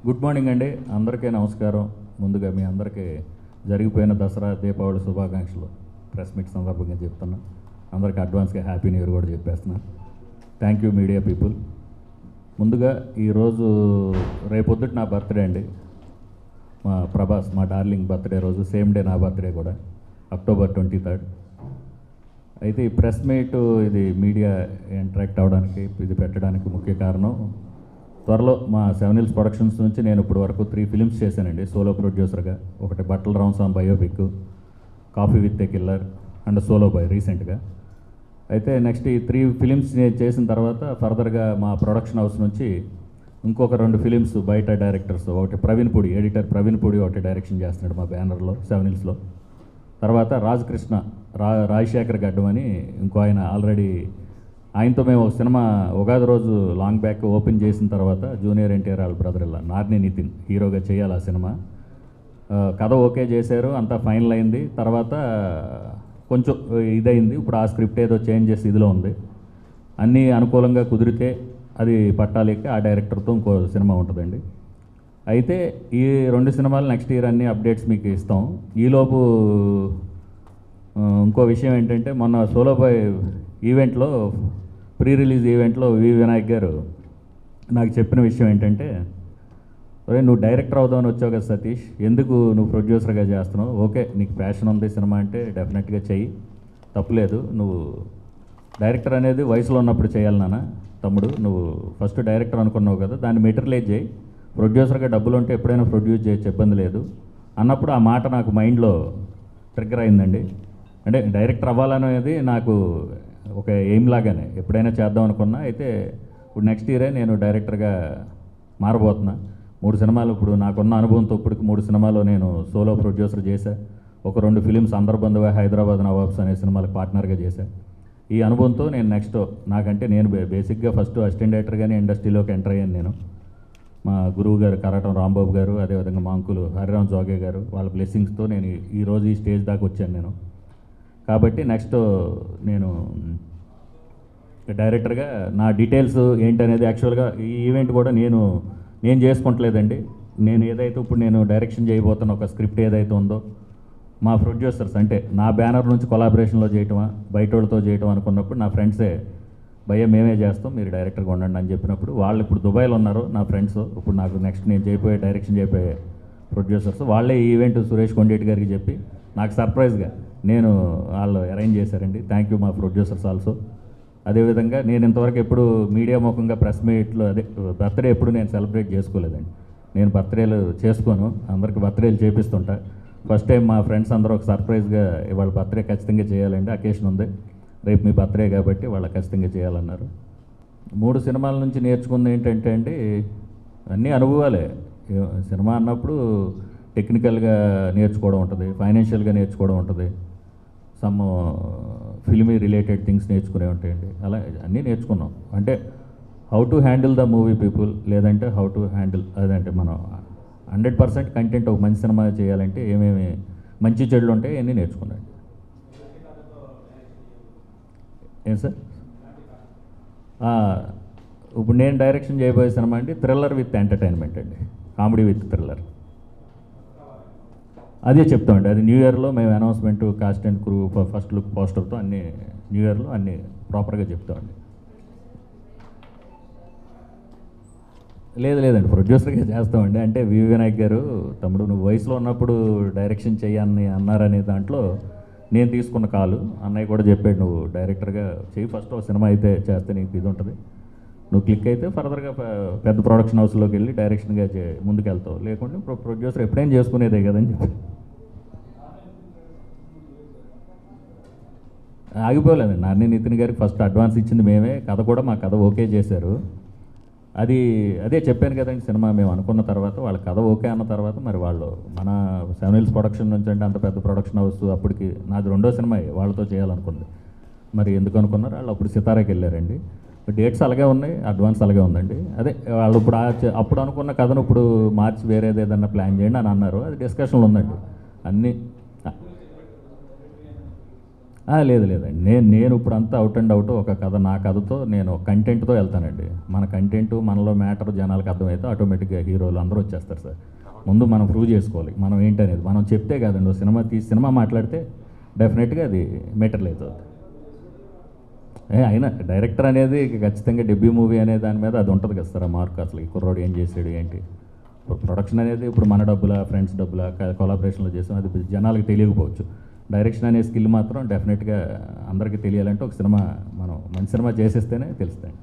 Good morning అండి, అందరికీ నమస్కారం. ముందుగా మీ అందరికీ జరిగిపోయిన దసరా దీపావళి శుభాకాంక్షలు ప్రెస్ మీట్ సందర్భంగా చెప్తున్నా. అందరికీ అడ్వాన్స్గా హ్యాపీ న్యూ ఇయర్ కూడా చెప్పేస్తున్నా. Thank you media people. ముందుగా ఈరోజు రేపొద్దుట నా బర్త్డే అండి, మా ప్రభాస్ మా డార్లింగ్ బర్త్డే రోజు, సేమ్ డే నా బర్త్డే కూడా, October 23rd. అయితే ఈ ప్రెస్ మీట్ ఇది మీడియా ఇంటరాక్ట్ అవ్వడానికి ఇది పెట్టడానికి ముఖ్య కారణం, త్వరలో మా 7 Hills ప్రొడక్షన్స్ నుంచి నేను ఇప్పుడు వరకు 3 ఫిలిమ్స్ చేశానండి సోలో ప్రొడ్యూసర్గా. ఒకటి Battala Ramaswamy biopic, coffee with a killer and solo boy రీసెంట్గా. అయితే నెక్స్ట్ ఈ 3 ఫిలిమ్స్ నేను చేసిన తర్వాత ఫర్దర్గా మా ప్రొడక్షన్ హౌస్ నుంచి ఇంకొక 2 ఫిలిమ్స్ బయట డైరెక్టర్స్, ఒకటి ప్రవీణ్ పూడి, ఎడిటర్ ప్రవీణ్ పూడి ఒకటి డైరెక్షన్ చేస్తున్నాడు మా బ్యానర్లో 7 Hillsలో. తర్వాత రాజకృష్ణ రాజశేఖర్ గడ్డం అని ఇంకో ఆయన ఆల్రెడీ, ఆయనతో మేము ఒక సినిమా ఉగాది రోజు లాంగ్ బ్యాక్ ఓపెన్ చేసిన తర్వాత జూనియర్ ఎన్టీఆర్ వాళ్ళ బ్రదర్ ఇలా నార్ని నితిన్ హీరోగా చేయాలి ఆ సినిమా. కథ ఓకే చేశారు, అంతా ఫైనల్ అయింది. తర్వాత కొంచెం ఇదైంది, ఇప్పుడు ఆ స్క్రిప్ట్ ఏదో చేంజ్ చేసి ఇదిలో ఉంది. అన్నీ అనుకూలంగా కుదిరితే అది పట్టాలికి ఆ డైరెక్టర్తో ఇంకో సినిమా ఉంటుందండి. అయితే ఈ 2 సినిమాలు నెక్స్ట్ ఇయర్ అన్ని అప్డేట్స్ మీకు ఇస్తాం. ఈలోపు ఇంకో విషయం ఏంటంటే, మొన్న సోలో బాయ్ ఈవెంట్లో, ప్రీ రిలీజ్ ఈవెంట్లో వినాయక్ గారు నాకు చెప్పిన విషయం ఏంటంటే, ఒరే నువ్వు డైరెక్టర్ అవుదామని వచ్చావు కదా సతీష్, ఎందుకు నువ్వు ప్రొడ్యూసర్గా చేస్తున్నావు? ఓకే నీకు ప్యాషన్ ఉంది సినిమా అంటే డెఫినెట్గా చెయ్యి, తప్పులేదు. నువ్వు డైరెక్టర్ అనేది వయసులో ఉన్నప్పుడు చేయాలి నాన్న తమ్ముడు, నువ్వు ఫస్ట్ డైరెక్టర్ అనుకున్నావు కదా, దాన్ని మెటీరియలైజ్ చేయి, ప్రొడ్యూసర్గా డబ్బులు ఉంటే ఎప్పుడైనా ప్రొడ్యూస్ చేయొచ్చు, ఇబ్బంది లేదు అన్నప్పుడు ఆ మాట నాకు మైండ్లో ట్రిగ్గర్ అయిందండి. అంటే డైరెక్టర్ అవ్వాలనేది నాకు ఒక ఎయిమ్ లాగానే ఎప్పుడైనా చేద్దాం అనుకున్నా. అయితే ఇప్పుడు నెక్స్ట్ ఇయరే నేను డైరెక్టర్గా మారబోతున్నా. 3 సినిమాలు, ఇప్పుడు నాకున్న అనుభవంతో ఇప్పటికి 3 సినిమాలు నేను సోలో ప్రొడ్యూసర్ చేశా. ఒక 2 ఫిలిమ్స్ అందర్బంధువా, హైదరాబాద్ నవాబ్స్ అనే సినిమాలకు పార్ట్నర్గా చేశా. ఈ అనుభవంతో నేను నెక్స్ట్, నాకంటే నేను బేసిక్గా ఫస్ట్ అసిస్టెంట్ డైరెక్టర్గానే ఇండస్ట్రీలోకి ఎంటర్ అయ్యాను నేను. మా గురువు గారు కరాటం రాంబాబు గారు, అదేవిధంగా మా అంకులు హరిరామ్ జోగే గారు, వాళ్ళ బ్లెస్సింగ్స్తో నేను ఈరోజు ఈ స్టేజ్ దాకా వచ్చాను నేను. కాబట్టి నెక్స్ట్ నేను డైరెక్టర్గా నా డీటెయిల్స్ ఏంటనేది యాక్చువల్గా ఈ ఈవెంట్ కూడా నేను చేసుకుంటలేదండి. నేను ఏదైతే ఇప్పుడు నేను డైరెక్షన్ చేయబోతున్న ఒక స్క్రిప్ట్ ఏదైతే ఉందో, మా ప్రొడ్యూసర్స్ అంటే నా బ్యానర్ నుంచి కొలాబరేషన్లో చేయటమా, బయట వాళ్ళతో చేయటం అనుకున్నప్పుడు నా ఫ్రెండ్సే భయ్య మేమే చేస్తాం, మీరు డైరెక్టర్గా ఉండండి అని చెప్పినప్పుడు, వాళ్ళు ఇప్పుడు దుబాయ్లో ఉన్నారు నా ఫ్రెండ్స్. ఇప్పుడు నాకు నెక్స్ట్ నేను డైరెక్షన్ చేయబోయే ప్రొడ్యూసర్స్ వాళ్ళే ఈ ఈవెంట్ సురేష్ కొండేటి గారికి చెప్పి నాకు సర్ప్రైజ్గా వాళ్ళు అరేంజ్ చేశారండి. థ్యాంక్ యూ మా ప్రొడ్యూసర్స్ ఆల్సో. అదేవిధంగా నేను ఇంతవరకు ఎప్పుడు మీడియా ముఖంగా ప్రెస్ మీట్లో బర్త్డే ఎప్పుడు నేను సెలబ్రేట్ చేసుకోలేదండి. నేను బర్త్డేలు చేసుకోను, అందరికి బర్త్డేలు చేపిస్తుంటా. ఫస్ట్ టైం మా ఫ్రెండ్స్ అందరూ ఒక సర్ప్రైజ్గా వాళ్ళ బర్త్డే ఖచ్చితంగా చేయాలండి, అకేషన్ ఉంది, రేపు మీ బర్త్డే కాబట్టి వాళ్ళకి ఖచ్చితంగా చేయాలన్నారు. 3 సినిమాల నుంచి నేర్చుకుంది ఏంటంటే అండి, అన్నీ అనుభవాలే. సినిమా అన్నప్పుడు టెక్నికల్గా నేర్చుకోవడం ఉంటుంది, ఫైనాన్షియల్గా నేర్చుకోవడం ఉంటుంది, సమ్ ఫిల్మీ రిలేటెడ్ థింగ్స్ నేర్చుకునే ఉంటాయండి. అలా అన్నీ నేర్చుకున్నాం. అంటే how to handle the movie people, లేదంటే హౌ టు హ్యాండిల్, అదంటే మనం 100% కంటెంట్ ఒక మంచి సినిమా చేయాలంటే ఏమేమి మంచి చెడులు ఉంటాయి అన్నీ నేర్చుకున్నాను. ఏం సార్? ఇప్పుడు నేను డైరెక్షన్ చేయబోయే సినిమా అండి థ్రిల్లర్ విత్ ఎంటర్టైన్మెంట్ అండి, కామెడీ విత్ థ్రిల్లర్. అదే చెప్తామండి, అది న్యూ ఇయర్లో మేము announcement, cast and crew, first look పోస్టర్తో అన్నీ న్యూ ఇయర్లో అన్నీ ప్రాపర్గా చెప్తామండి. లేదండి, ప్రొడ్యూసర్గా చేస్తామండి. అంటే వినాయక్ గారు, తమ్ముడు నువ్వు వయసులో ఉన్నప్పుడు డైరెక్షన్ చేయని అన్నారనే దాంట్లో నేను తీసుకున్న కాలు. అన్నయ్య కూడా చెప్పాడు, నువ్వు డైరెక్టర్గా చేయి, ఫస్ట్ ఒక సినిమా అయితే చేస్తే నీకు ఇది ఉంటుంది, నువ్వు క్లిక్ అయితే ఫర్దర్గా పెద్ద ప్రొడక్షన్ హౌస్లోకి వెళ్ళి డైరెక్షన్గా ముందుకెళ్తావు, లేకుంటే ప్రొడ్యూసర్ ఎప్పుడైనా చేసుకునేదే కదని చెప్పి ఆగిపోలేదండి. నాని నితిన్ గారికి ఫస్ట్ అడ్వాన్స్ ఇచ్చింది మేమే, కథ కూడా మా కథ ఓకే చేశారు. అదే చెప్పాను కదండి, సినిమా మేము అనుకున్న తర్వాత వాళ్ళ కథ ఓకే అన్న తర్వాత మరి వాళ్ళు మన 7 Hills ప్రొడక్షన్ నుంచి అంటే అంత పెద్ద ప్రొడక్షన్ హౌస్, అప్పటికి నాది 2వ సినిమా వాళ్ళతో చేయాలనుకుంది. మరి ఎందుకు అనుకున్నారు వాళ్ళు, అప్పుడు సితారాకి వెళ్ళారండి. డేట్స్ అలాగే ఉన్నాయి, అడ్వాన్స్ అలాగే ఉందండి. అదే వాళ్ళు ఇప్పుడు అప్పుడు అనుకున్న కథను ఇప్పుడు మార్చి వేరేది ఏదన్నా ప్లాన్ చేయండి అని అన్నారు. అది డిస్కషన్లో ఉందండి. అన్నీ లేదు లేదండి, నేను ఇప్పుడు అంతా అవుట్ అండ్ అవుట్ ఒక కథ, నా కథతో నేను కంటెంట్తో వెళ్తానండి. మన కంటెంట్ మనలో మ్యాటర్ జనాలకు అర్థమైతే ఆటోమేటిక్గా హీరోలు అందరూ వచ్చేస్తారు సార్. ముందు మనం ప్రూవ్ చేసుకోవాలి మనం ఏంటనేది. మనం చెప్తే కాదండి, ఓ సినిమా సినిమా మాట్లాడితే డెఫినెట్గా అది మెటీరియల్ అవుతుంది. అయినా డైరెక్టర్ అనేది ఖచ్చితంగా డెబ్యూ మూవీ అనే దాని మీద అది ఉంటుంది కదా సార్, ఆ మార్క్. అసలు ఈ కుర్రోడు ఏం చేసాడు ఏంటి. ప్రొడక్షన్ అనేది ఇప్పుడు మన డబ్బులా ఫ్రెండ్స్ డబ్బులా కొలాబరేషన్లో చేసాం, అది జనాలకు తెలియకపోవచ్చు. డైరెక్షన్ అనే స్కిల్ మాత్రం డెఫినెట్గా అందరికీ తెలియాలంటే ఒక సినిమా మనం మంచి సినిమా చేసేస్తేనే తెలుస్తాయి.